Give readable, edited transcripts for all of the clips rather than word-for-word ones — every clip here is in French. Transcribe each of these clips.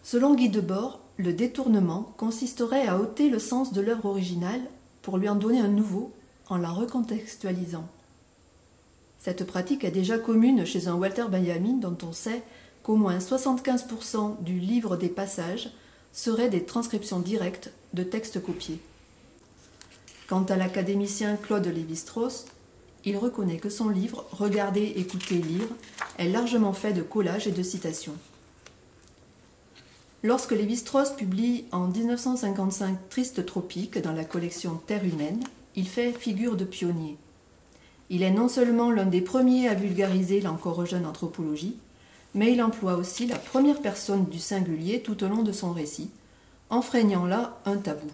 Selon Guy Debord, le détournement consisterait à ôter le sens de l'œuvre originale pour lui en donner un nouveau en la recontextualisant. Cette pratique est déjà commune chez un Walter Benjamin dont on sait qu'au moins 75% du livre des passages seraient des transcriptions directes de textes copiés. Quant à l'académicien Claude Lévi-Strauss, il reconnaît que son livre « Regarder, écouter, lire » est largement fait de collages et de citations. Lorsque Lévi-Strauss publie en 1955 Triste Tropique dans la collection Terre humaine, il fait figure de pionnier. Il est non seulement l'un des premiers à vulgariser l'encore jeune anthropologie, mais il emploie aussi la première personne du singulier tout au long de son récit, enfreignant là un tabou.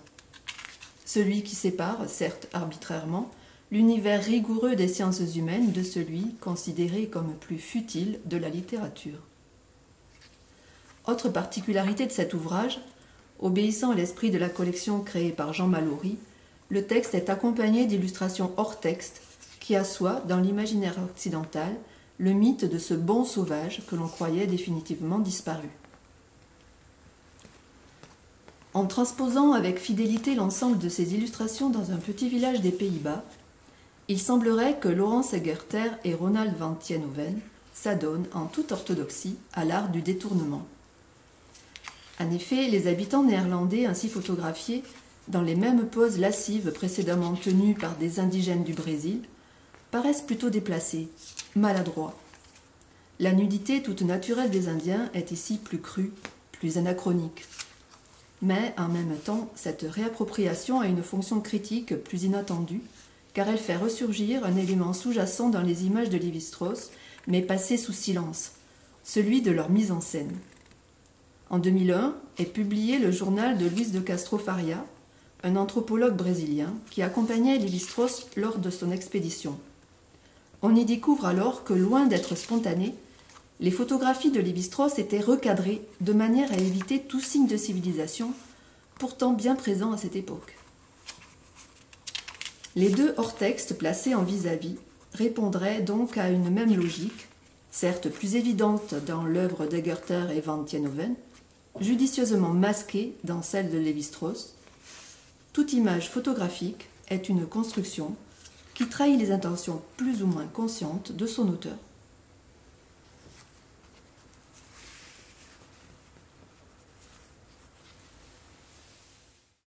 Celui qui sépare, certes arbitrairement, l'univers rigoureux des sciences humaines de celui considéré comme plus futile de la littérature. Autre particularité de cet ouvrage, obéissant à l'esprit de la collection créée par Jean Mallory, le texte est accompagné d'illustrations hors texte qui assoient dans l'imaginaire occidental le mythe de ce bon sauvage que l'on croyait définitivement disparu. En transposant avec fidélité l'ensemble de ces illustrations dans un petit village des Pays-Bas, il semblerait que Laurence Egerter et Ronald van Tienhoven s'adonnent en toute orthodoxie à l'art du détournement. En effet, les habitants néerlandais ainsi photographiés, dans les mêmes poses lascives précédemment tenues par des indigènes du Brésil, paraissent plutôt déplacés, maladroits. La nudité toute naturelle des Indiens est ici plus crue, plus anachronique. Mais en même temps, cette réappropriation a une fonction critique plus inattendue, car elle fait ressurgir un élément sous-jacent dans les images de Lévi-Strauss, mais passé sous silence, celui de leur mise en scène. En 2001 est publié le journal de Luis de Castro Faria, un anthropologue brésilien qui accompagnait Lévi-Strauss lors de son expédition. On y découvre alors que, loin d'être spontanées, les photographies de Lévi-Strauss étaient recadrées de manière à éviter tout signe de civilisation, pourtant bien présent à cette époque. Les deux hors-textes placés en vis-à-vis répondraient donc à une même logique, certes plus évidente dans l'œuvre d'Egerter et van Tienhoven, judicieusement masquée dans celle de Lévi-Strauss. Toute image photographique est une construction qui trahit les intentions plus ou moins conscientes de son auteur.